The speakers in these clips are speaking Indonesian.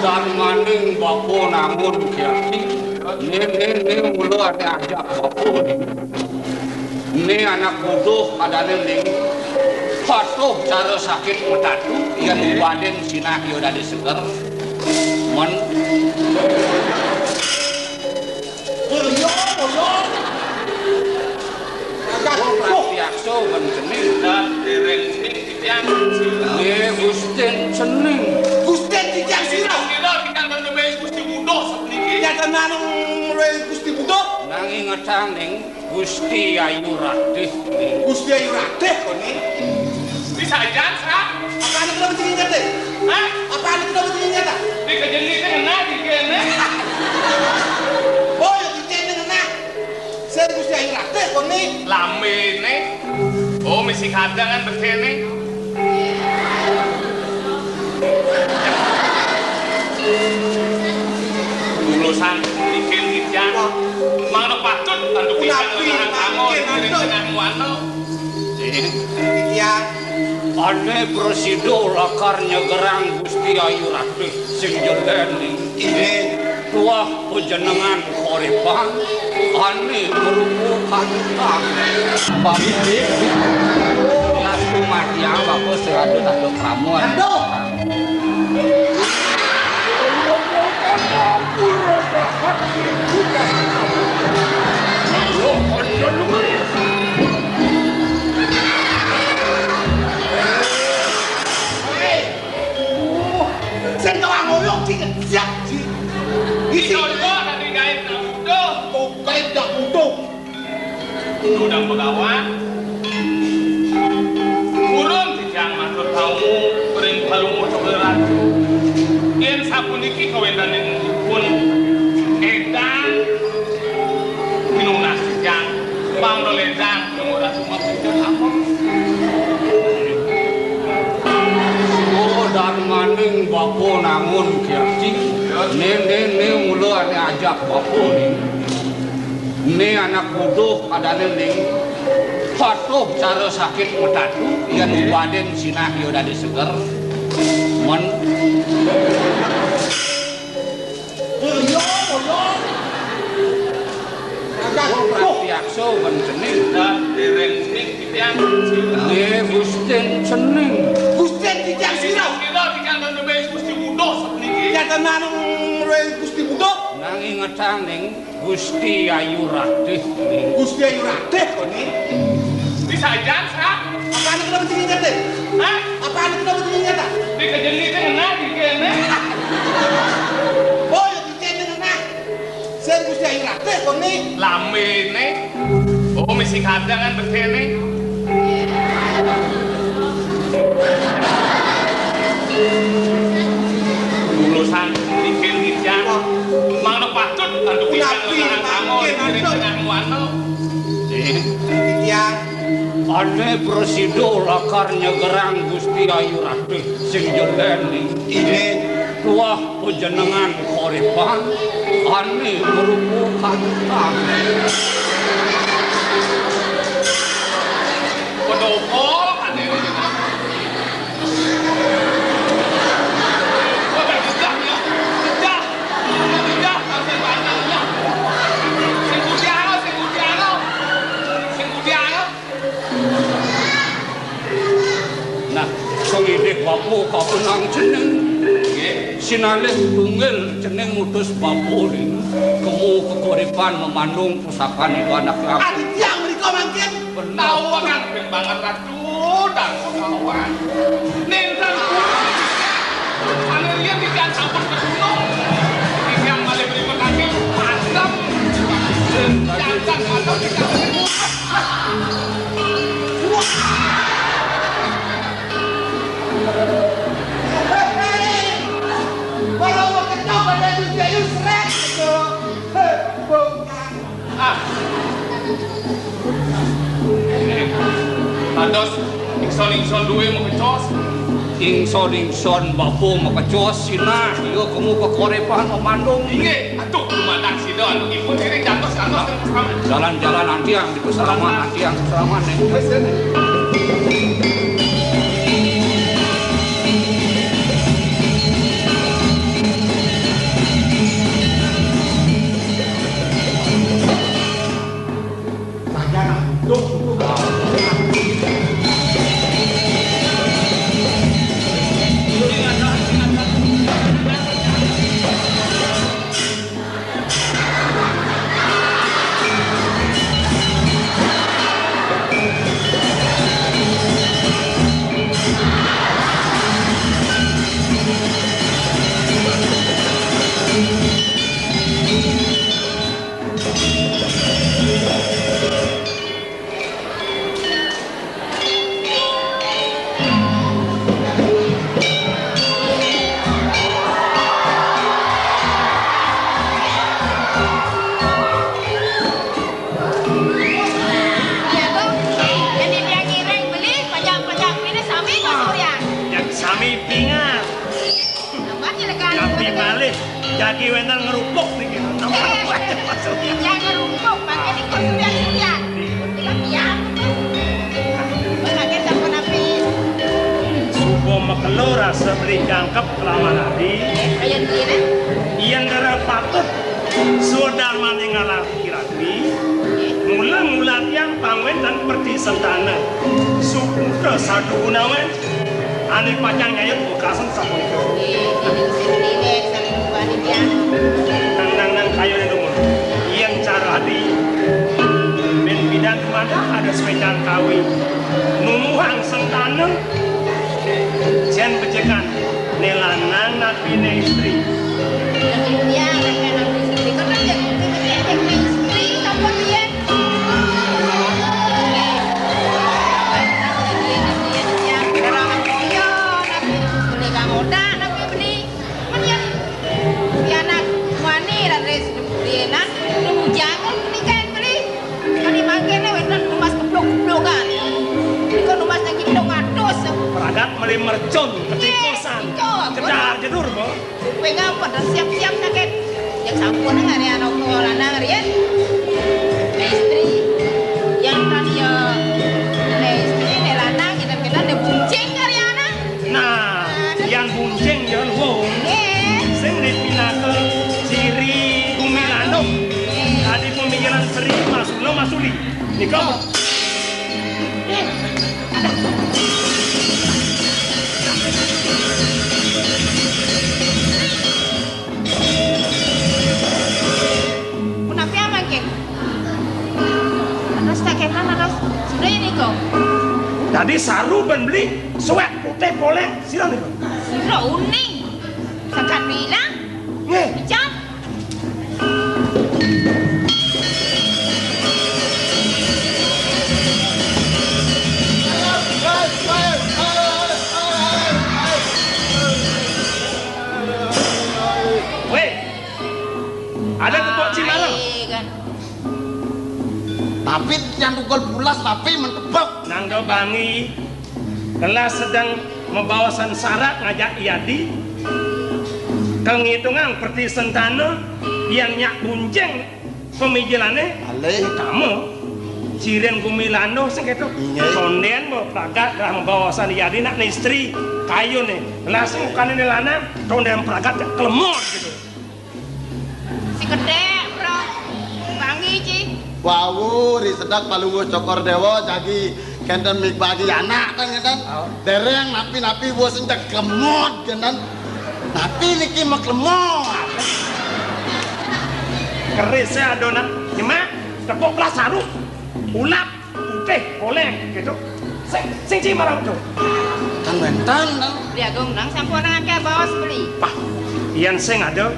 dan maning bapo namun kiaki ini mulu ada ajak bapo ini anak bodoh ada ning patuh cara sakit metatu yang badan sinah udah diseger men boyo agak biasa kan cening dan dereng titian Gusten cening Gusten titian sirah tinggal menembus Gusti Budo sapniki nyata nanung Gusti Budo nanging ngetang ning Gusti Ayu Ratih Gusti Ayu Ratih koni bisa aja sa apaan itu namanya nyata hah apaan itu namanya nyata di kejeli teh enak di kene oh ya dicene enak saya Gusti Ayu Ratih koni lamene oh misi kadang kan berkene lulusan bikin hijab mana patut untuk bisa dengan kamu di tengah muano titian ane presido lakarnya gerang Gusti Ayu Ratih sing jeleni ini tuah pejenengan korepan ane merupakan babi aku mati aku seradu tadu pramuan Sentuhan ngoyong siap sih. Isi dari gaib butuh kok kayak dak butuh. Udang pegawan urung dijang matur tamu bering balung coberan yen sapuniki kawendaning pun edan minunas dijang pangno ledang ora cuma picot apa dan maning bapo namun kiaki ini mulu ada ajak bapo ini anak bodoh ada ning patuh cara sakit metatu yang badan sinah udah diseger men boyo agak biasa kan cening dan dereng titian Gusten cening Gusten titian sirah tinggal menembus Gusti Budo sapniki nyata nanung Gusti Budo nanging ngetang ning Gusti Ayu Ratih Gusti Ayu Ratih koni bisa aja sa apaan itu namanya nyata hah apaan itu namanya nyata di kejeli teh enak di kene oh ya dicene enak saya Gusti Ayu Ratih koni lamene oh misi kadang kan berkene lulusan bikin hijab mana patut untuk bisa dengan kamu di tengah muano titian ane presido lakarnya gerang Gusti Ayu Ratih sing jeleni ini tuah pejenengan korepan ane merupakan pedopol ane Songidek bapo kapunang ceneng sinalih tunggal ceneng mutus bapo ning kemu kekoripan memandung pusakan itu anak aku yang mereka mangkin tahu kan banget ratu dan kawan nentang ane lihat ikan sampah ke gunung ikan malah berikut lagi asam jangan atau ikan kalau mau kecok ada Gusti Ayu srek Ados ingson duwe mau kecos ingson bapo mau kecos sinah iyo kamu kekorepan memandung inge atuh lumadak sidon ibu diri jatuh jalan-jalan nanti yang di pesalaman nanti yang pesalaman weh jadi wendang ngerupuk nih gitu. Yang ngerupuk pakai di kuliah-kuliah. Tidak biar. Pakai sampun api. Subo makelora seberi jangkep kelama nadi. Kayak gini. Iyan darah patut sudah meninggal kira-kira. Mula-mula yang pangwen dan perti sentana. Suku satu gunawan. Ane pacang ngayat bukasan sapun itu. Ini saling membani dia. Nang kayu ni dulu. Yang cara di ben bidan mana ada sepedang kawi. Numuhang sentana. Jen bejekan nelanang napi ne istri. Dia kan istri kan dia istri apa dia? Peragat meli mercon ketikosan kedah jedur mo pengen pada siap-siap sakit yang sampun hari anak lanang rian istri yang tadi ya istri ne lanang kita ada bunceng hari anak nah yang bunceng yang wong sing dipinake ciri Gumilano tadi pemikiran seri masulo masuli nikah tadi saru ben beli suwek putih poleng silang nih sira uning sakan bilang nggih bicam weh ada kepok Cimarang Tapi yang tukul bulas tapi mentebak. nang do bangi kelas sedang membawasan syarat ngajak iadi kenghitungan perti sentana yang nyak bunceng pemijilannya Ale kamu ciren Gumilano sing ketu konden mau pragat dah membawasan iadi nak istri kayu nih langsung bukan ini lanang konden pragat kelemot gitu si gede bro bangi ci Wawu ri sedak palungguh cokor dewa jadi kenten mik bagi anak kan kan dereng napi bos entek kemot kan napi niki mak lemot kerisnya adonan nyemak tepuk belas saru ulap putih poleng gitu sing Cimarang tuh kan bentan kan dia gomnang sampun ngake bawas beli pah iyan sing ada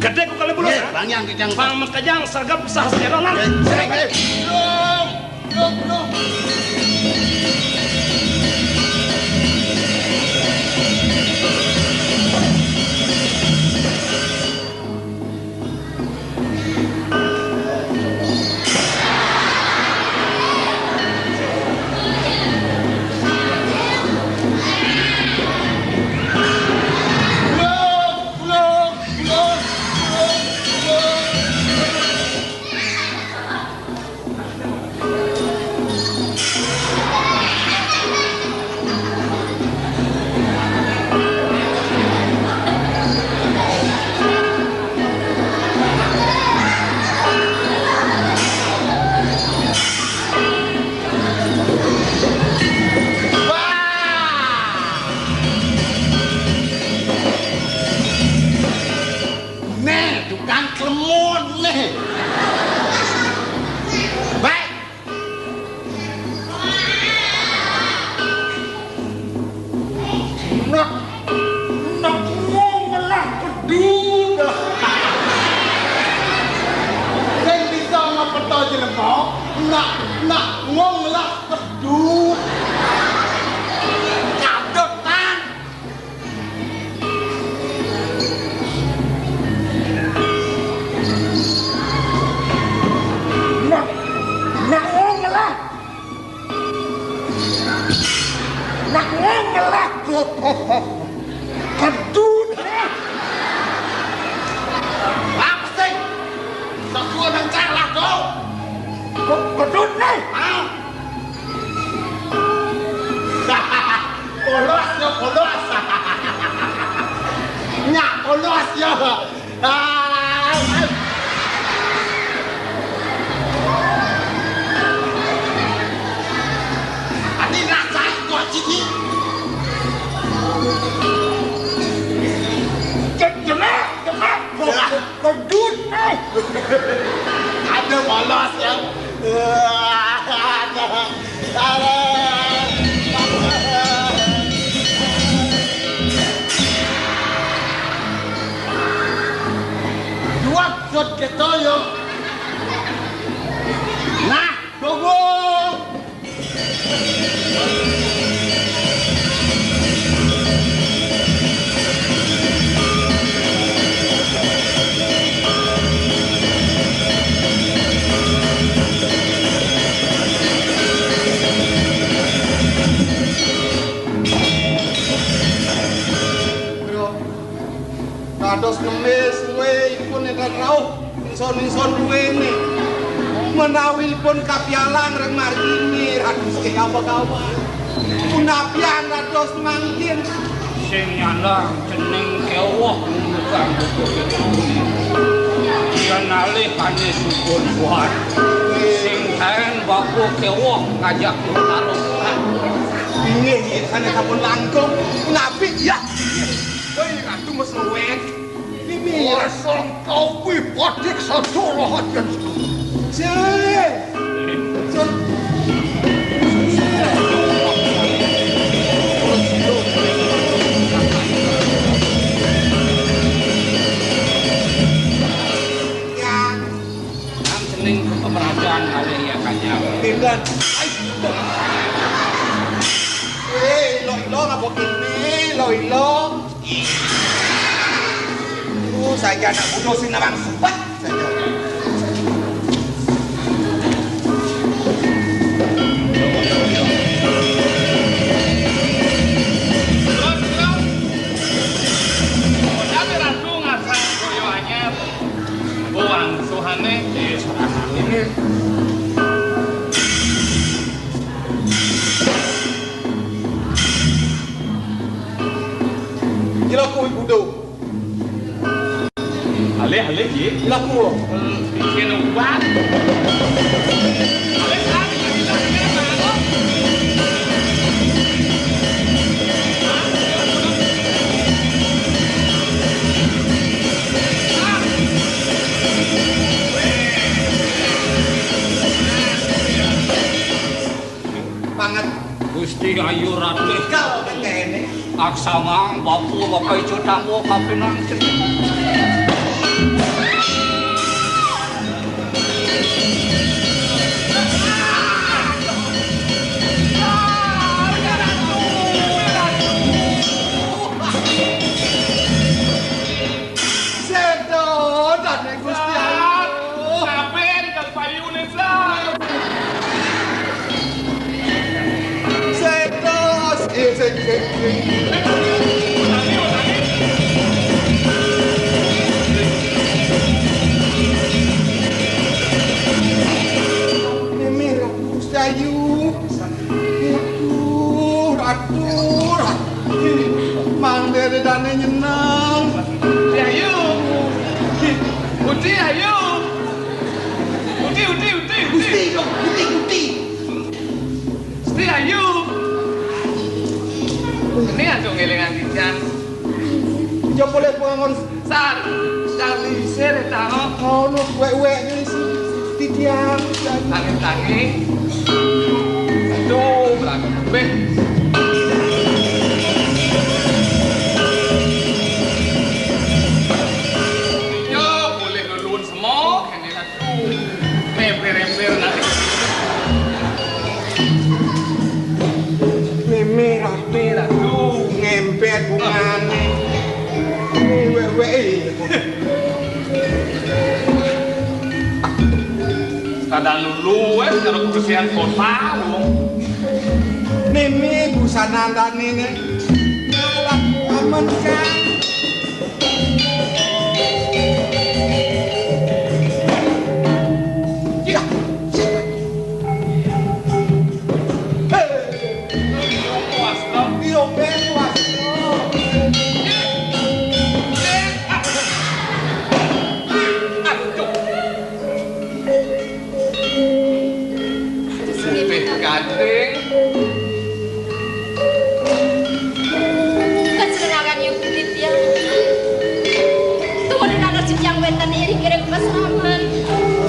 gede ku kali bulus bang yang kejang bang mekejang sergap sah seronan belum polos ya. Ati rasa kok cici. Jenak, kedut. Ada polos ya. Maksud kita yo. Nah, tunggu. Kados ngemis we pun ingkang rawuh ingsun duweni menawi pun kapialang reng margini rados kawa-kawa punapian rados mangkin Sing nyalang jeneng kewah bukan buku yen nalikane sukun buat sing kaen baku kewah ngajak taruhan ingin sana sampun langkung nabi ya. Woi, ratu mesti wek. Asal kau kuih padik satu rohat kan. jeneng kemerajaan kali ya kanya. Pindan. Ilo ngapa kini? Ilo. Saya anak bodoh sih namang sempat saja. Tapi ratu ngasang koyo anyar. Buang suhane di sorangan ini. Gila kuih bodoh. Alih ye. Laku. Bikin ubat. Alih lagi mana? Pangat Gusti Ayu Ratu kau kan kene. aksama bapu bapak ijo tamu kapinang jeneng Mang dari dana nyenang. Ayo. Uti ayo. Uti. Uti ayo. Ini aja ngelingan kican. Jo boleh pengon Sar lisir tahu. ono wek-wek ni si tidiang Tangi. Aduh, belakang beh. Yo, boleh lulun semua, kan ini aduh. Memper nanti. meme rapi Aduh. ngempet bungane. Ni wek-wek. Kadang lulu, kalau kebersihan kota, Meme busana dane ne. Ngalak aman kan. Ya. Yo ben was. yang wetan iri kirim peseraman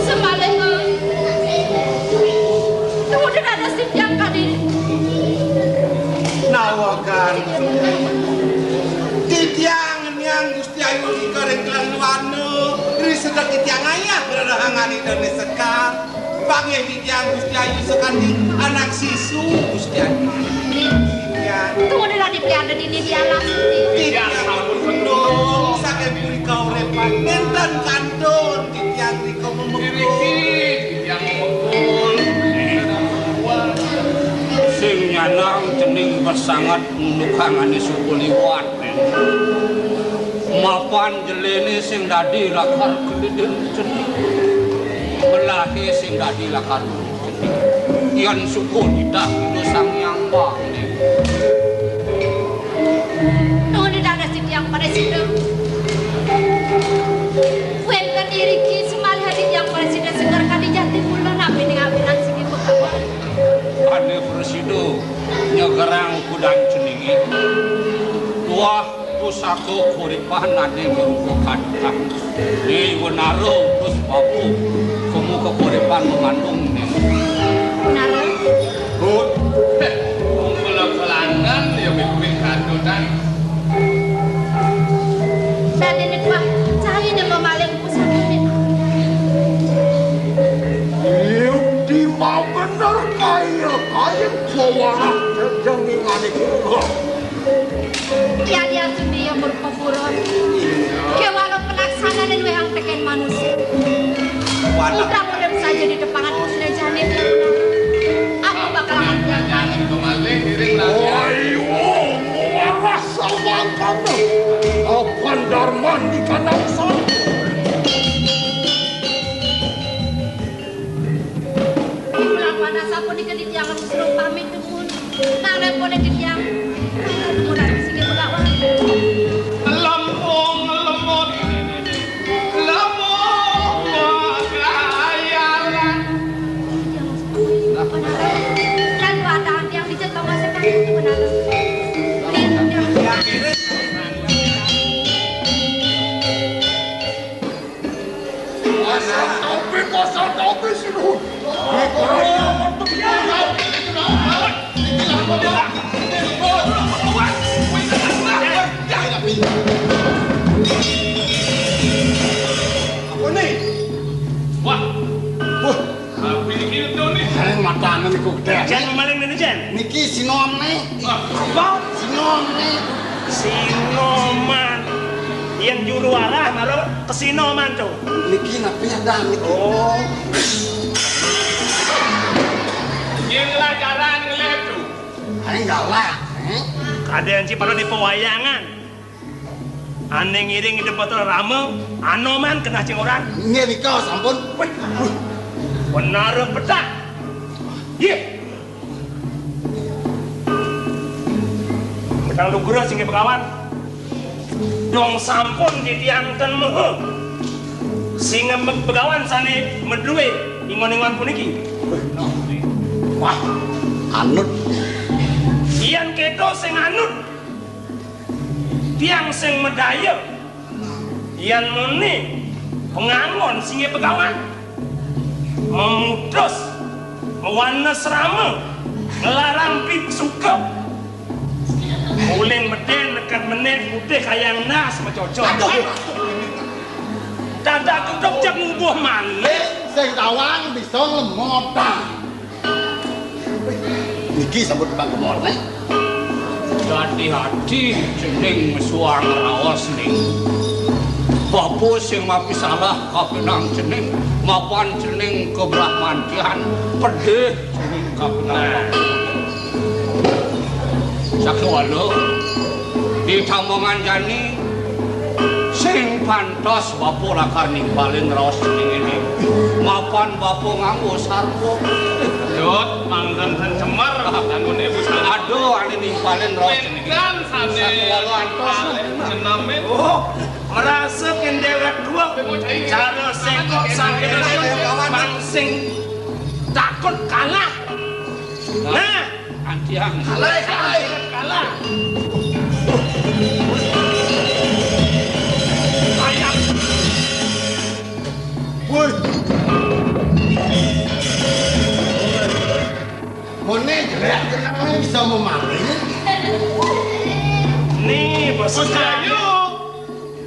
semaleng kemudian ada si yang kadi nawakan titiang yang Gusti Ayu dikoreng kelanwana dari sedek titiang ayah beradahangan dan sekar bagi titiang Gusti Ayu sekali anak sisu Gusti Ayu kemudian dipelihara di dia lasti titiang sampun penuh sakit puri kau repan nenten kandun titiang riko memekul titiang memekul sing nyanang jening bersangat nunukangane suku liwat mapan jelene sing dadi lakar kelidin jening melahi sing dadi lakar jening yan suku tidak itu sang yang bang kemudian ada si yang pada situ wenten diri ki semalih hadir yang pada situ segar kadi jati bulan api dengan apinan sini pekawan ane presido nyegerang kudan ceningi tuah pusako kuripan ane meruko kadang di wenaro terus papu kamu kekuripan mengandung nih benar Bud pelak-pelangan ya bikin kadunan dan ini kuah cahaya dan memaling pusaka ini di mau bener kaya suara jenengan iki dia sendiri yang berupa buron kewalau pelaksanaan dan wehang teken manusia putra muda saja di depangan sudah janin aku bakal menyanyi kembali diri ayo rasa kamu apa darman di kandang sana pulang mana sapu di kedit yang harus suruh pamit pun nang repone di yang mudah di sini berlawan lempung lemot lemot kekayalan dan wadaan yang dicetak masakan itu benar Pasal topi sini. Apa nih? wah tapi gitu nih Matane niku gede. Jan maling ini Jan. Niki sinom nih. Apa? Sinom nih. Sinoman. Yang juru arah malah kesinoman tuh. Niki napi ada niki. Oh. yang pelajaran ngelep tuh Ayo enggak lah. Ada yang ciparu di pewayangan. Ane ngiring di botol rame, anoman kena cing orang. Ini kau sampun. Benar pedak. Ye. Pedang lugura sing pekawan. Dong sampun ditiangkan mehe. Sing begawan sane medue ingon-ingon puniki. Wah, anut. Iyan keto sing anut. Tiang sing medaya. Iyan muni pengangon sing begawan. Memutus mewana serama ngelarang suka uling meden nekat menit putih kayang nas macocok dadak kudok jak ngubuh malik Sing tawang bisa lemot. Niki sampun Bang Kemor nih. hati-hati jeneng suang rawas ning bapu sing mapi salah kapinang jeneng mapan jeneng kebrahmantian pedih jeneng kapinang sakwalo di tamongan jani sing pantos bapu lakar nimbalin rawas jeneng ini mapan bapu nganggo sarpo Jod, manggan san cemar, nganggo ibu salah. Aduh, ane nimpalin rawas jeneng. Kan sane jename. oh merasa kendewet dua cara sekok sampai mangsing takut kalah nah Antiang kalah ayam ini bisa memaling. Nih, Bos Gusti Suka. Ayu.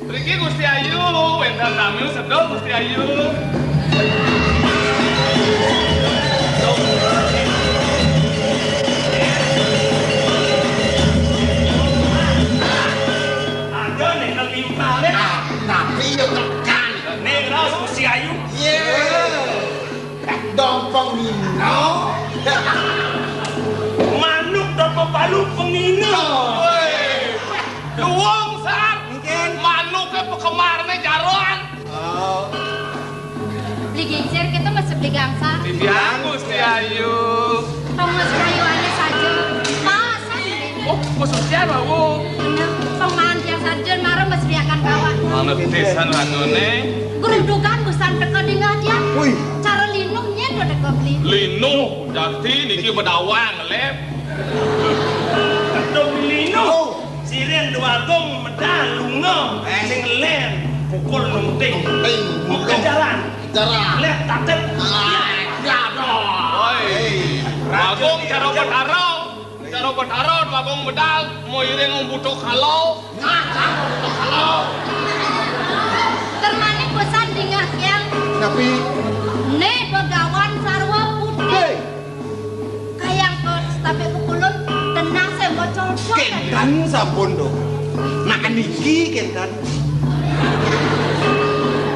Mriki Gusti Ayu, wengkang tamu sedok Gusti Ayu. Ada nih ngelimpah nih. Tapi yo tekan. Nih raus Gusti Ayu. Dompong Nino. Manuk dan pepalu pengino. Wong san, manuknya pekemarnya jaroan. Beli gencer kita masih beli gangsar. Biang Gusti Ayu. Tongas kayuannya saja. Pasan deh. Oh, khususnya bawu. Bener, pengan yang saja marah masih biarkan kawan. Manut pisan ranone. Gerudukan busan teka dingah dia. Wih. Cara linungnya udah teka beli. Linu, jadi niki bedawang lep. Kedong lino. Siren dua gong medal lunga. Sing len pukul nunting. Bukan jalan. Jarang. Lep tatet. Ya dong. Oi, bagong cara bertarung. Cara bertarung, bagong medal. Mau iring butuh kalau. Termanik busan dingah yang. Tapi Nih begawan sarwa putih. Kayak kau tapi pukulun tenang saya mau cocok. Kendan sampun do. Nah niki kendan.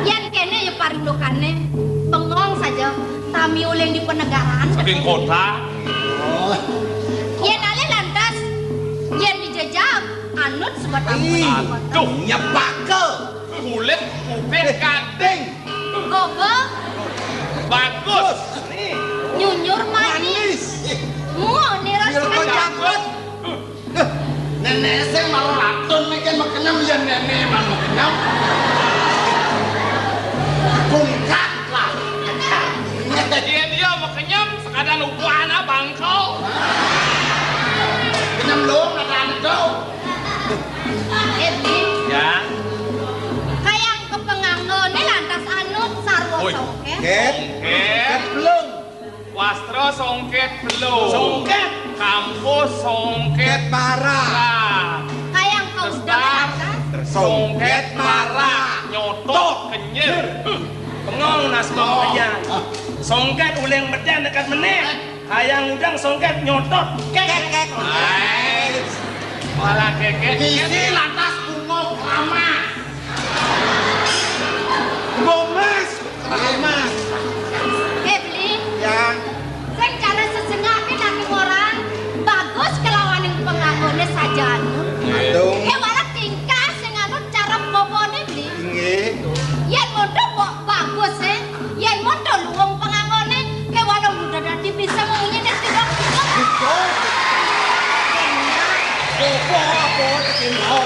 Yan kene ya parindokane. Bengong saja. Tami uleng di penegaraan. Saking kota. Yan ale lantas. Yan dijajab. Anut sebat Aduh, Nyepak ke. kulit kuping gading. Gogo Bagus. nyunyur manis. Muo niras kajangkut. nenek saya mau ratun mikir makenam ya nenek mau makenam. Kungkat lah. Dia mau kenyam sekadar ubuana bangkau. Kenyam lom ada kau. Ebi Ya. kayak kepengangon ini lantas anut sarwa Oi. soket. Songket. Belum. Wastro songket belum. Songket. Kampus songket Parah. parah. Kayak kau Terus udah tar. lantas. Songket parah. Nyotot kenyir. Pengong nas mau aja. Songket uleng medan dekat meneh. Hayang udang songket nyotot. Kek. Ais. Malah kekek. Isi lantas bungo lama. Gomes. Mas. Ebli Ya. kan cara sesengahnya nanti orang bagus kelawanin pengangonnya saja anut. Dong. Walau tingkah sing anut cara bobone beli. Nggih. Yen mondo kok bagus yen mondo luwung pengangone ke walau udah dadi bisa ngomongnya dan tidak Apa tekin ho.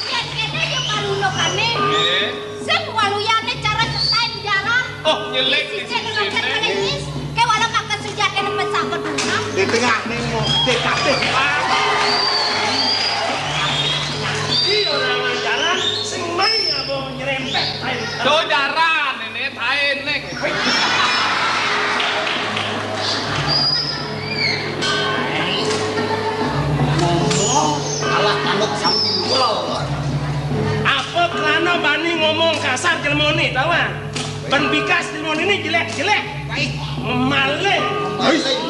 yen kene yo palunokane Nggih. sing waluyane cara setain jalan Oh, nyelek di sisi sini. kelengis ke walau kakak sejake pesah keduna Di tengah ning mo DKT. Iya orang jalan sing main apa nyerempet. Dodaran ini tain nih. Ngomong alah kanut sambil. Apa kelana bani ngomong kasar jelmoni tahu ah? Ben bikas jelmoni ini jelek. Maling.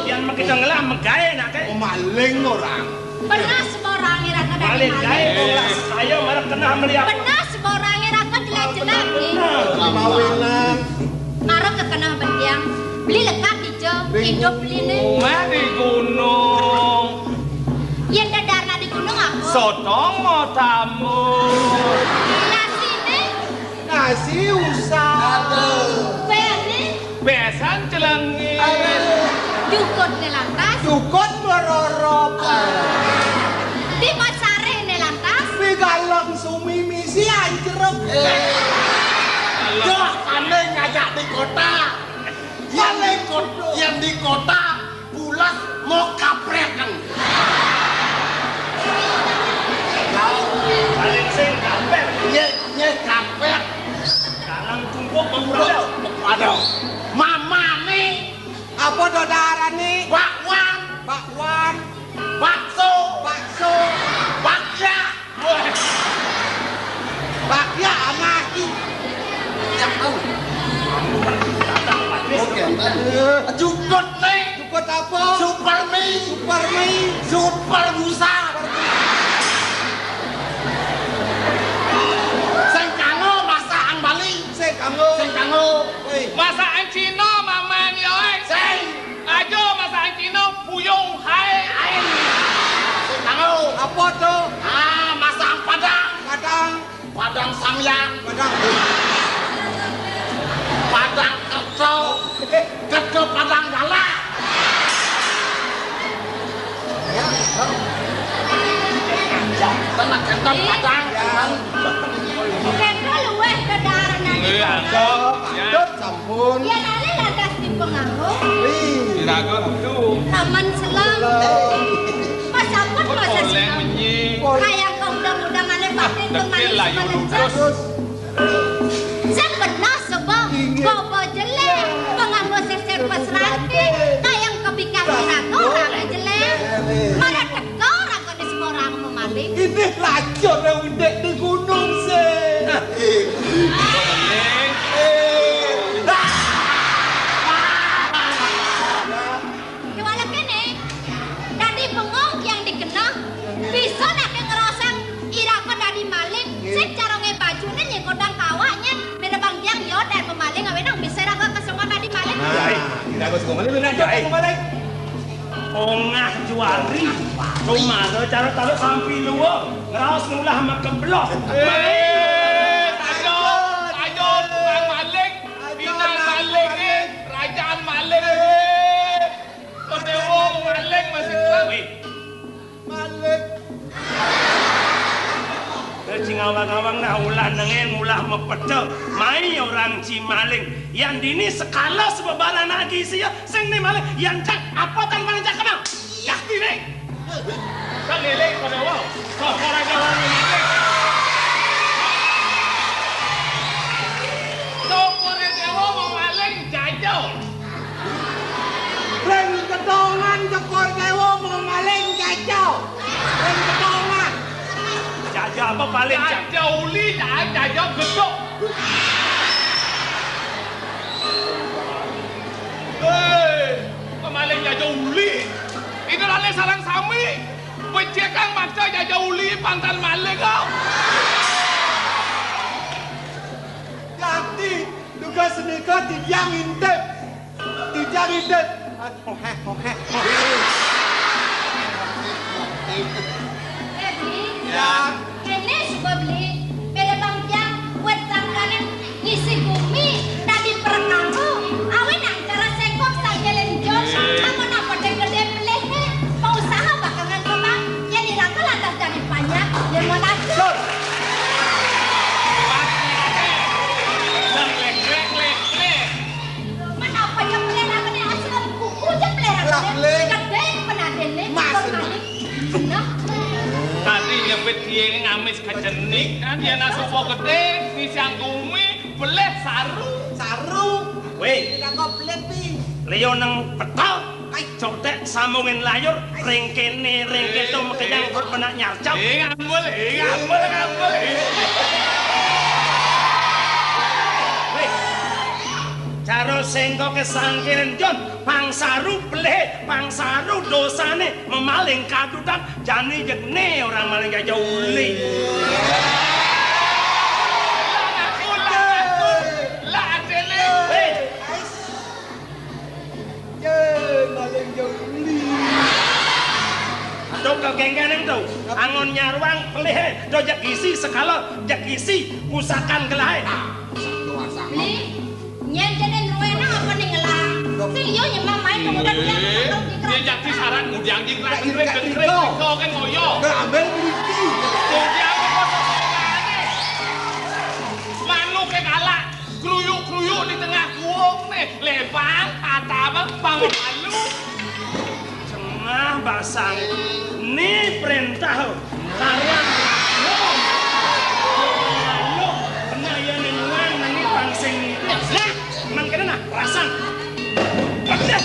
Yang makin tenggelam megawe nak ke. Maling orang. benar sembarang ira kada Maling gawe bolas. Ayo marah kena melihat. benar sembarang ira kada jelek-jelek Mawilan. marah ke kena bendiang beli lekat dijo hidup beli ne Rumah di gunung. yen dadarna di gunung aku Sotong mau tamu. nasine Ngasih usah. bene Besan celengin. jukut ne lantas Cukut merorop. di masare ne lantas Pigalong sumi misi anjrek. Dah aneh ngajak di kota. Yang di kota bulas mau kaprekan. Paling sing kampet. Ye kapret. Dalam tumpuk membudak. Waduh. Mama nih Apa dodaran nih? bakwan. Bakwan. Bakya amaki. Yang tahu. Oke, jukut nih. Jukut apa? Super mie. Super mie. Super busa. Sing kanggo masakan Bali. Sing kanggo. Masakan Cina maman yo Sing ajo masakan Cina puyung hai ain. sing kanggo Apa tuh? masakan Padang. Padang Samyang. Padang Padang Kerto Padang Galak. ya. Tenang kenton Padang. Kena luweh kedaharan Iya. Padut sampun. Ya nale lagas di penganggo. Diraga tuh. Taman selang. Pasapun masa Oleh silam. menyi. Kayak kau udang-udang ane batin Dekil lah yo mengencas. lurus. Saya pernah sebab bobo jelek penganggo ser-ser pasrati kayang kebikan rago orang jelek. Mana teko rago di semua orang memaling. Ini lacur yang udek di gunung sih. Kewala kene, dari bengong yang dikena, bisa nak ngerosang irako dari maling, secara ngebajune nyekodang kawaknya, merebang yang yo dan memaling awenang bisa raga kesemua dari maling. Diraga sekolah ini benar aja. Ongah juari, cuma lo cara taruh sampai luar, ngeraus ngulah sama keblok. Ajo tukang maling, bintang maling kerajaan maling Dewa maling masih tahu. Malik. Kecing awang-awang nah ulah nengen ulah mepedek mai orang Cimaling yang dini sekala sebebaran lagi sih ya sing ni maling yang cak apa tan paling cak kenal yakti nih Kan leleng pada wow. Kau orang orang maling. Sopore Dewa mau maling jajau. Reng kedongan jekor dewa mau maling jajau. Reng kedongan. jajah apa paling cak Jajau uli jajau gedok. Pemaling jajau uli. Itu lale sarang sami. Pecekang maksa jajau uli pantan maling kau. Ganti duga senika tijang intip. Tijang intip. Beli, Ya. kene suka beli, beda bangkian, buat tangkanan ngisi bumi, tadi perkanggo, awen angkara sekok sanggelen jom, amun apa gede belehe, pengusaha bakalan kembang, yang dirangka lantas dari banyak, yang mau nasur. Lek. Mana apa yang beli namanya asal kuku je beli Lah, namanya, beli. gede penadene, Mas, bermaling, nah. Tadi yang dia ngamis kejenik kan dia nasupo gede di siang bumi belet saru. Saru. weh Tidak kau pelit pi. Leo nang petal cotek sambungin layur ring kene ring keto makejang perut benak nyarcap Ngambul. weh cara sengko kesangkiran John pangsaru beleh pangsaru dosane memaling kadutan jani jegne orang maling jajau uli Lah adele. weh Ye, maling jauh beli. do kegengganan tuh angon nyarwang pelih do jak isi sekala jak isi pusakan gelai Beli, nyen jenen ruena apa nih ngelah? Sing yo nyemang main kemudian Dia jadi saran udang di krek kau kan ngoyo. Nggak ambil beli. Udang apa Manu ke galak kruyuk di tengah guong nih lebang atabang pangmalu. Cengah basang ni perintah karang lo kena ya nenguan nani pangsing nah mangkena nah rasang Padahal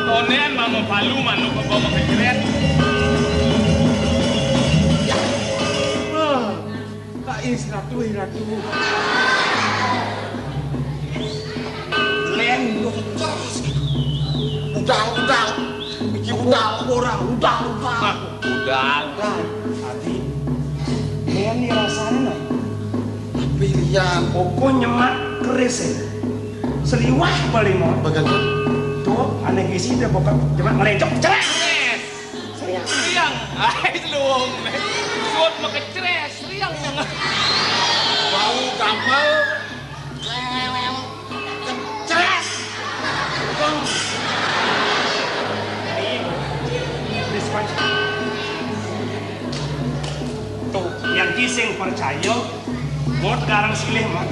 Onean mama palu manuk bawa keceret. Kais ratu. Len terus. Udal. Biji udal orang udal. Udal. Adi. Len ni rasanya. Pilihan Pokoknya mak keres. Seliwah paling mau. bagaimana? Tuh, aneh isi dia pokok cuma melecok cerai. Riang. Ai luang. Suot makecres riang. Bau gampal. Ceres. Tuh, yang kising percaya, mau garang silih mah.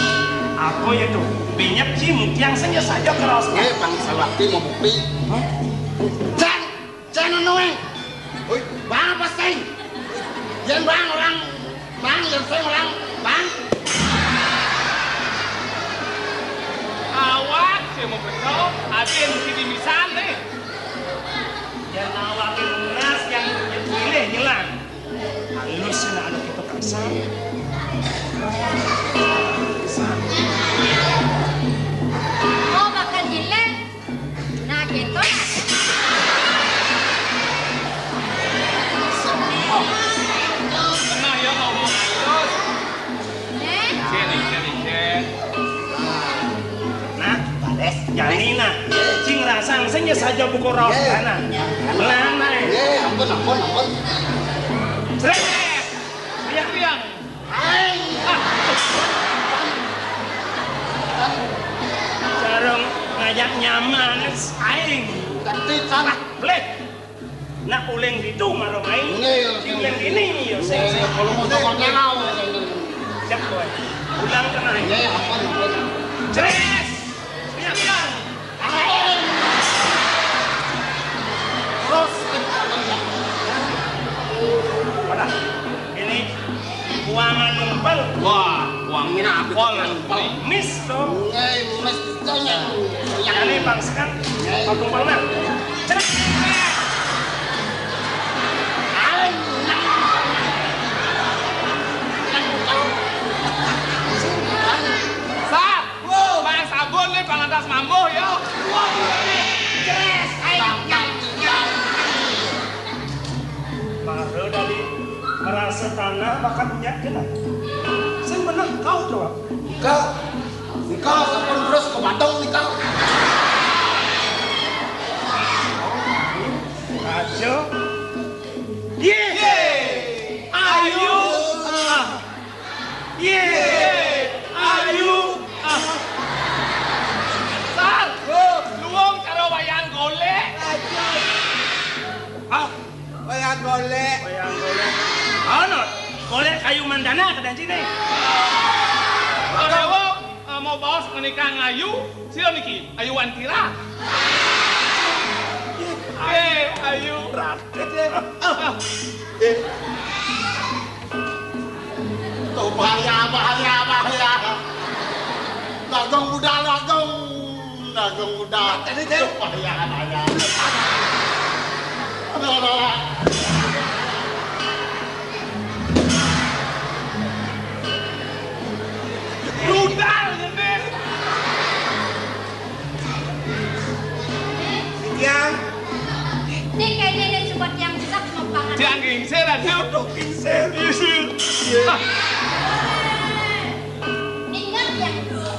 Aku ya tuh, banyak cimut yang saja keras. Bangsa waktu mau bukti. Jangan nungguin. Bang apa sih? Jangan bang orang, jangan saya orang, bang. Awak saya mau betul, aden sini misan nih. Yang awakin lunas yang pilih hilang. Halus na ada kita kasar. Oh, makan hilang. Nah, gitu. Kena ya ngomong halus. Nih. Sini. Nah, yang ini nah, cing rasang saja buku raus kana. Melana. Ampun. Seret. Riang. Sarung ngajak nyaman, aing. Tapi salah. Blek. Nak uleng di tu marong aing. Cing uleng di ni yo. Kalau mau sama kau. Siap boy. Ulang kena. Ampun. Seret. Riang. Terus. Pada ini uangan numpal. Wah, uangnya apol. Mis to. Mestinya. Ini bangsakan numpal na. Seret. Sat, bang sabun nih pangantas mambo yo. Baru dari merasa tanah bakal punya kena. Saya menang kau coba. Nikah sampai terus ke Bandung nikah. Ajo. Ye. Ayu. Ye. Ayu. Sat, luang cara wayang golek. Wayang golek. Bayang golek. Ano? Golek kayu mandana ke dan sini. Kalau mau bawa menikah ngayu, sila niki, ayu wantira. Ayu. Tuh bahaya. Dagang budal. Tadi bahaya. Ada. Rudal nyetir. Yang Nih kayaknya ini support yang besar mempangan. Jangan gingsir aja. Ingat yang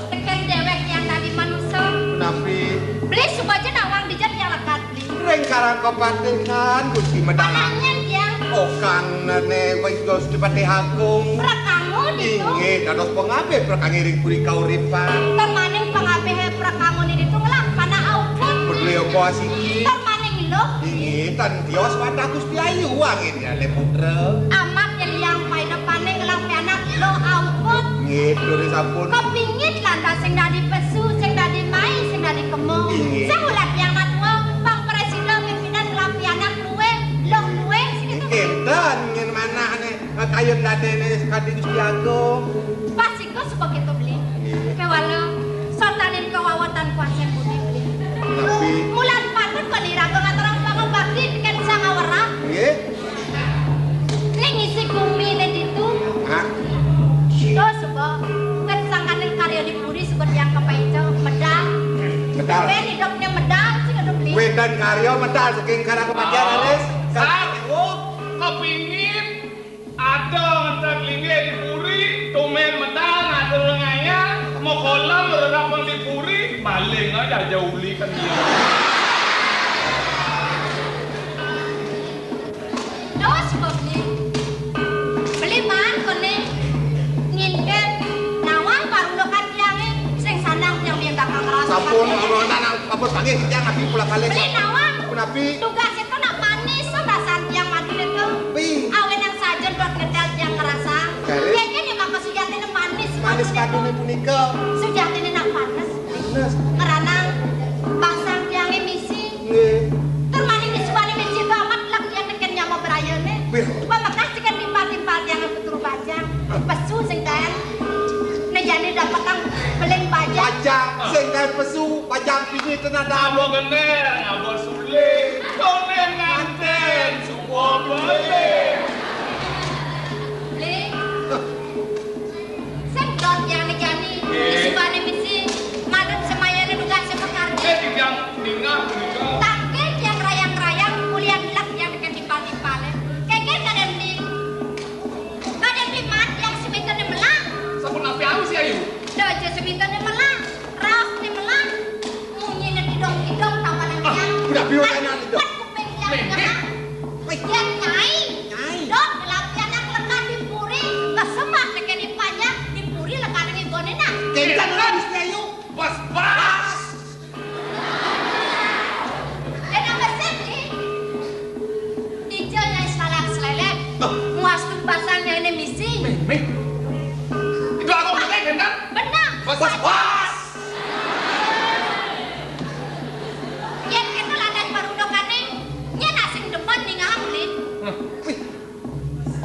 tekan dewek yang tadi manusia. Nabi Beli supaya nawang dijat yang lekat beli. ring karang kepatengan Gusti Medang. Panangnya dia. Okan ne wis dipati agung. Prakamu itu. Inggih dados pengabe prakangiring puri kauripan. Termaning pengabehe prakamu ini itu ngelang pana aupun. Beliau posiki. Termaning lo. Inggih tan tios wadah Gusti Ayu angin ya le putra. Amat yang paina paning ngelang pianak lo aupun. Inggih duri sampun. Kepingit lantas sing dadi pesu, sing dadi mai, sing dadi kemo. Inggih. Sing ulat yang matua, Bang Presiden pimpinan ngelang pianak luwe, lo luwe sing itu. Enten ngin manah ne kayun dadene sekadi Gusti Agung. Pasiko sebagai itu beli. Kewalo, sotanin kewawatan kuasa budi beli. Tapi Mulan patut kok dirago Aryo medal saking karang kematian Aris. Kepingin ada ngetek linge di puri, tumen medal ngatur ngaya, mau kolam berapa di puri, maling aja jauh kan dia. Dos beli man kone nginket nawang parulokan tiangnya sing sanang tiang biang kakak ngerasa Sampun nana apun pagi kita ngapi pulang kali. beli nawang Kenapi? tugas itu nak manis rasan tiang mati itu awen yang saja buat ngetel tiang ngerasa kayaknya nih maka sujati ini manis Manis kadu nih punika. sujati ini nak panas ngeranang pasang tiangnya misi termani disubani misi itu amat lah yang neken nyama berayane pemakas kan timpal-timpal yang betul bajang pesu sing kaen nejani dapat nang beleng bajang Bajang sing kae pesu bajang pini tenada. Abo gener, abo sulit, tonen nganten, semua boleh. beli sing dot yang nejani disubani misi madep semayane duga sepekarnya Yang tinggal menikah. tangke yang rayang-rayang kuliah gelap yang neken timpal-timpal keken kadang di mat yang semitane melang Sampun api aku sih ayu. Dojo semitane melang raos ni melang munyine didong-didong tawanan yang Budak biru kena didong. kuping yang kena yang nyai dot latihan yang lekan di puri kesemak neken di panjang di puri lekan di gonena Kencan ora Gusti Ayu. Pas. enak bersih ni dijanya selelek muas tu pasangnya ini misi Itu aku pakai kan? benar Pas. yang kita ladan barudokane nya nasing depan ning hamlin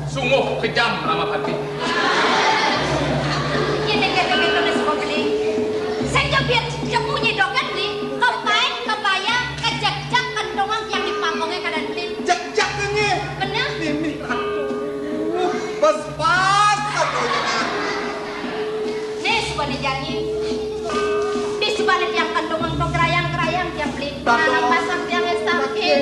Sungguh kejam lama hati. ini kata-kata nasi pembeli saya biar jemunya dokan beli kepain kebaya kejak-jak kendongan yang di pangkongnya kadang beli Jak-jak nge. bener Mimi aduh. Pas satunya. nih subane janji di subane tiang kendongan to gerayang-gerayang tiang beli Tato. nanang pasang tiang sakit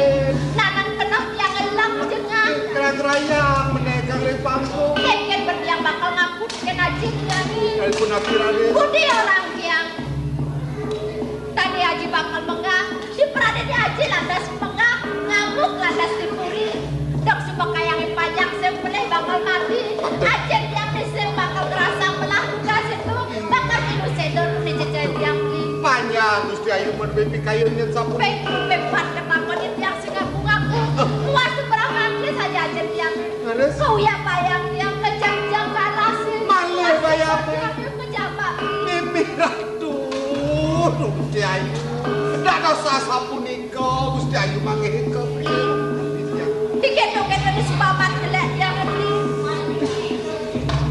nanang kenop yang elang jengang Kerang-kerayang menekang di panggung. keken bertiang bakal ngaku kena ajib janji Alpun api Raden. budi orang tiang tadi Haji bakal menggah si Prade di Haji landas menggah ngamuk landas dipuri dok sumpah kayangin pajak sempeleh bakal mati ajen yang disem bakal kerasa belah gas itu bakal minum sedor di jajan tiang beli Panjang Gusti Ayu mun bepi kayunya sampun. Pepat kenapa dia tiang sing ngaku-ngaku muas seberang mati saja ajen tiang Haris. kau ya bayang tiang kejang-jang kalah sih Malih bayang. kejabat Mimi aduh Gusti Ayu. Dak dosa sapunika Gusti Ayu mangke ke. digendong-gendong di sepamat gelek yang beli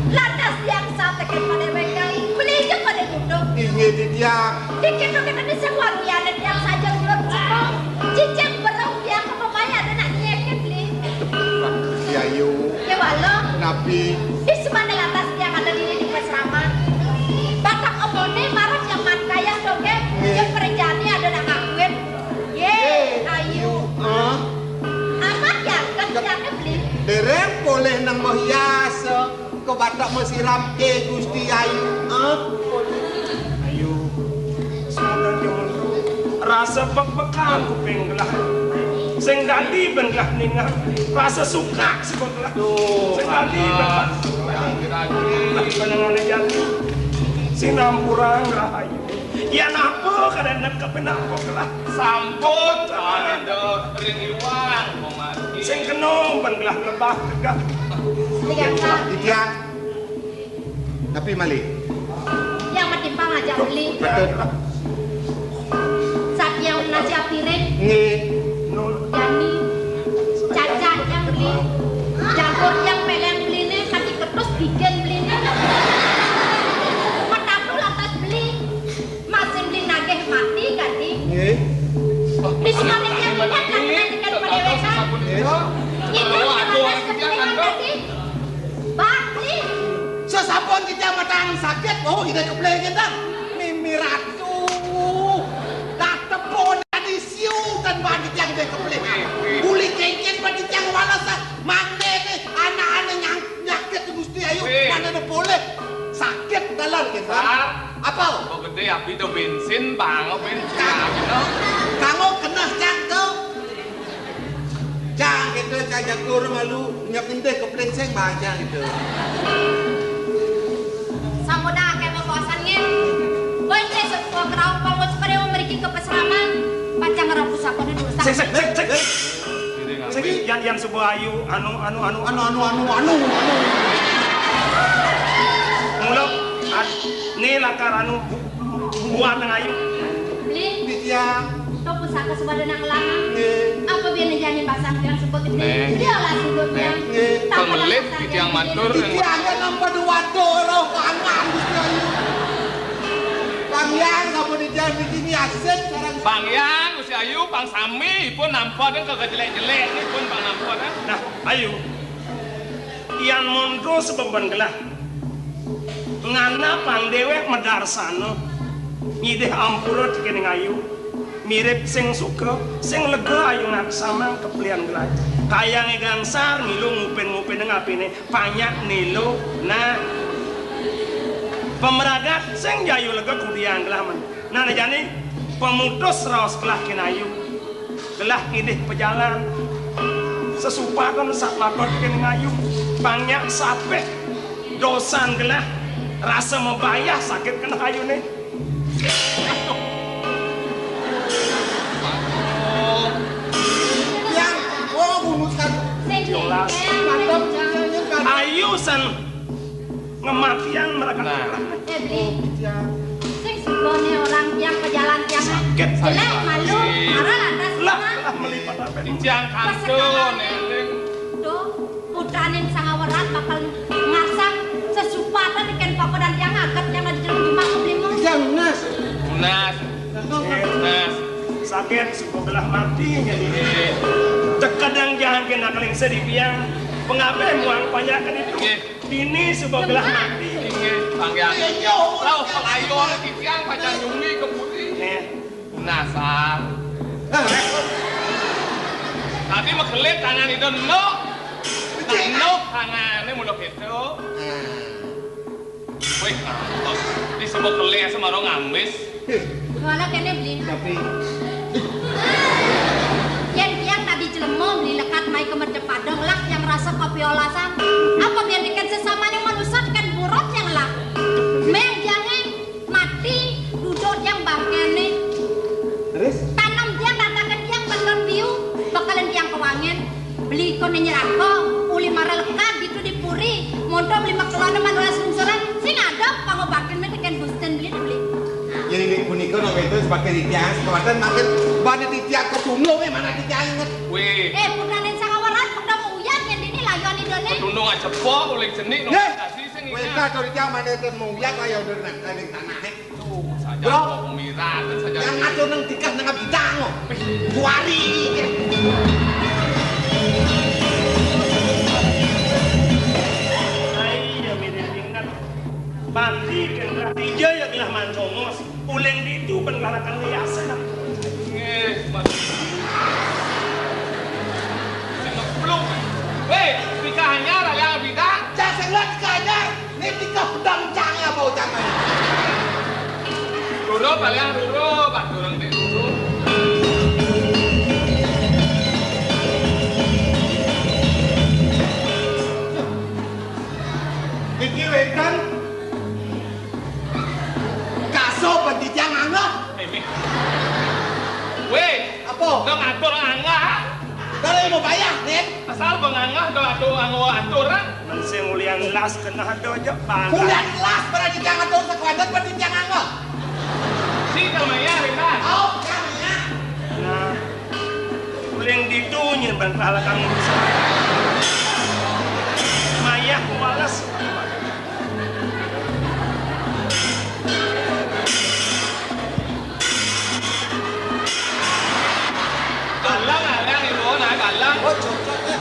landas yang sate ke pada bengkel beli aja pada duduk Ingin didiak. digendong-gendong di sebuah ruyanan yang saja belum cukup cicing berang yang kepemaya ada nak nyeket beli Gusti Ayu. ya walau Nabi di semana lantas yang ada di Pesraman batak omone marah yang matkaya doge yang perjani ada nak ngakuin ayu amat ya kan yang beli dereng boleh nang menghias ke batak mesiram ke Gusti Ayu. Ayo, semoga jono rasa bek-bekan kuping gelah. Sing dadi ben gelah ningah rasa suka sekolah. Sing dadi ben panjenengan janji sinampurang rahayu. Ya napa kadang kepenako gelah. Sampun, ada ringiwan, mau mati. Sing kena ben gelah lebah tegak. lihatlah Didiak. Tapi malih. yang matimpang aja beli Betul. saat yang nasi piring Nge. Yani caca yang beli jagur yang peleng beli nih kaki ketus bikin beli nih mataku lantas beli masih beli nageh mati ganti Nge. di semana yang lihat kan pada wekan ini lantas kepentingan ganti beli Sesapun kita matang sakit, oh kita keplay kita. Mimi ratu. Tak tepon di siu dan bandit yang dia keplik. Uli kengken bandit yang walas mande ke anak-anak nyakit Gusti Ayu. Mana ada boleh sakit dalam kita. Apa? Kok gede api itu bensin bang, bensin gitu. Kamu kena jangkau. Jang gitu kayak kur malu nyapin deh keplik seng baca gitu. Samuda kayak membawasannya. Boy saya sebuah kerau kalau supaya memiliki kepesaman. Baca ngerapus apa dulu. Sek. Yang sebuah ayu anu. Mulok ni lakar anu buat nang ayu. Beli. Bitiang. Kau pusaka sebuah denang lama. Apa biar ngejanin basah yang sebut itu? Dia lah sebutnya. Pengelit yang matur. Bitiangnya nampak dua dorong kangen Gusti Ayu. Bang Yang kamu di jalan begini aset sekarang. Bang Yang, Gusti Ayu, Bang Sami pun nampak dan kagak jelek-jelek ni pun Bang nampak kan. Nah, Ayu. Yang mondro sebeban gelah. Ngana pang dewek medarsana. Ngideh ampura dikening Ayu. Mirip sing suka, sing lega ayu ngaksama kepelian gelah. Kayange gangsar milu ngupen-ngupen ngapine panyak nilo. Nah, pemeragat sing jayu lega kudian gelah men. Nah jani pemutus raos gelah kinayu. Gelah ngidih pejalan. Sesupakan sak lakon kening ayu. Panyak sapeh dosan gelah rasa membayah sakit kena ayu nih. Yang bunuhkan Jelas. mantap Ayu san ngematian mereka. Beli. Sing sebone orang yang pejalan yang Sakit jelek malu marah lantas lah melipat apa? Ijang kantun eling. Tuh putranin sangawarat bakal ngasang sesupatan ikan pokok dan yang agak yang ada di dalam jumlah keblimu. yang nas Unas. Unas. Sakit sebelah mati jadi. Terkadang jangan kena keling sedih piang. Pengabe muang panyakan itu. Ini sebelah mati. Inge Bang Yang. Tahu pelayon titiang pacar nyungi ke putih. Nih. Unasar. Tadi mengkelit tangan itu no. No tangannya mudah gitu. Wih, di sebuah kelik sama orang ngamis. Mana kene beli? tapi Yang tadi jelema beli lekat mai ke Padang lah yang rasa kopi olasan. Apa biar dikan sesamanya manusia dikan buruk yang lah. Meng jangan mati duduk yang bangkene. terus Tanam dia ratakan yang bakalan biu, bakalan yang kewangen. Beli ko nyerako, uli mara lekat gitu di puri. Monto beli makelana manulah sungsuran. Sing ada pangobakin men dikan busten beli. jadi ini punika nama itu sebagai titiang sekuatan makin banyak titiang kebunuh mana titiang inget Wih, Putranin sangawaran pokda mau uyan yang dini layon idone. tundung aja cepok, uling jenik, Nih, nominasi sing mereka kalau titiang mana itu mau lihat kayak udah nanti tanahnya Tuh, saja Bro. mau pemiran dan saja. yang ngatur nang tikas nang bidang buari Iya mirip ingat. Bandi kan tiga ya gelah mancongos. Uleng di itu penggalakan liasan. Nge, mas. Sing ngebluk. Weh, pikahannya lah yang bidang. jangan lihat kayaknya ini tiga pedang cangnya bau cangnya Duro paling duro, Pak Durung di duro. Iki wekan kaso penditian angah Weh, apa? udah ngatur angah. Kalau mau bayar nih Asal bengangah udah atur ah. Mensing ulian las kena ada aja bang. kuliah kelas pada ditiang atau sekuatan penditian angah Si namanya Rina. oh caranya Nah, uleng di itu nyimpan kehalakan urusan. Mayah kualas. Galang yang ibu nak galang. oh cocoknya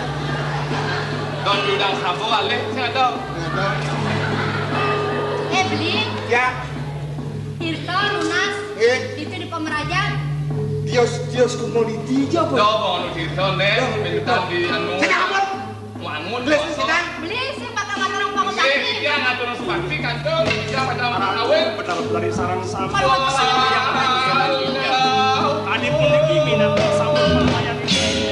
Don bidang sabu alih, sing ada. Beli ya Tirto lunas eh itu di Pemerajan tios komoditi aja apa? Coba anu cerita nih, bentar di anu. Kenapa? Wangun. Beli sedang. Beli sih bakal ngatur panggung sakti. Dia ngatur sepati kantor, dia pada kawin. Benar dari sarang sama. Kalau Tadi pun lagi minat sama pelayan ini.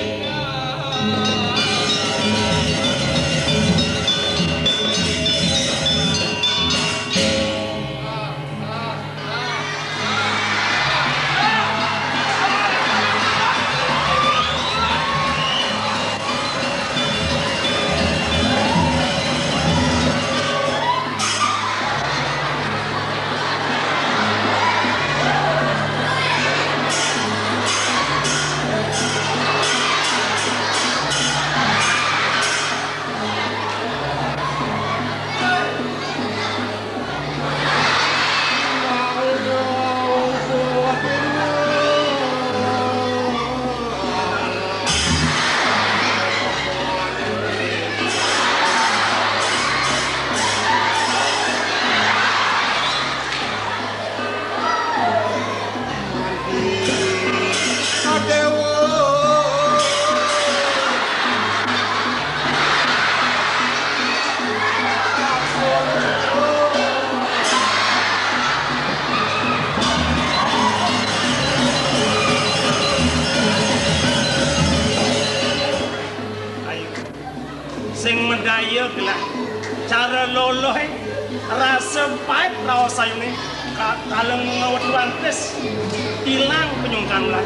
Sing medaya gelah cara loloh rasa pahit rawa sayune kaleng ngawat wantes hilang penyungkan lah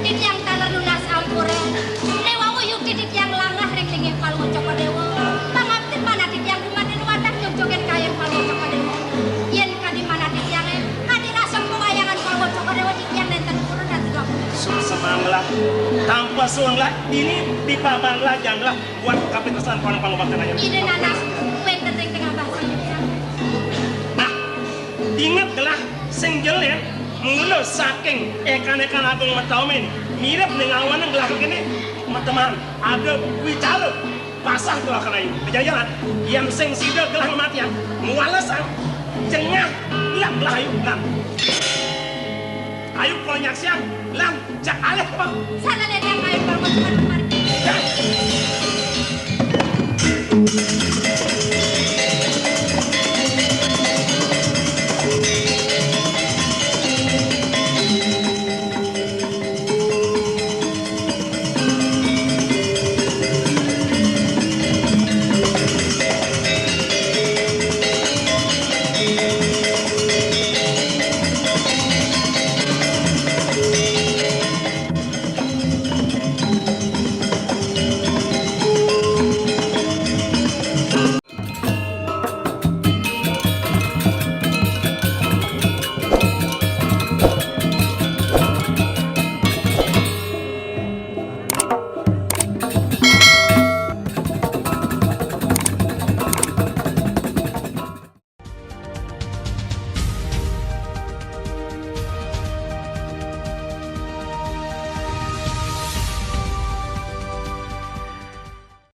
Tit yang talar lunas ampure Dewa wuyuk titit yang langah rek lingin palung coko dewa Pangaptit mana tit yang dumatin wadah joget kain palung coko dewa Yen kadi mana tit yang kadi rasam pengayangan palung coko dewa tit yang nenten kurun dan tiga semanglah tanpa suanglah ini di pabanglah janganlah buat kapitasan palung bakal aja Ide nanas wenten rek tengah bahasa nah ingat gelah sing jelen mulu saking ekan-ekan agung mataumin mirip dengan awan yang gelah begini teman-teman ada bicara pasah gelah kena ini jalan yang sing sida gelah kematian mualasan jengah lang gelah ayu lang ayo kalau nyaksian lang cak alih bang Sana lihat yang kain palung coko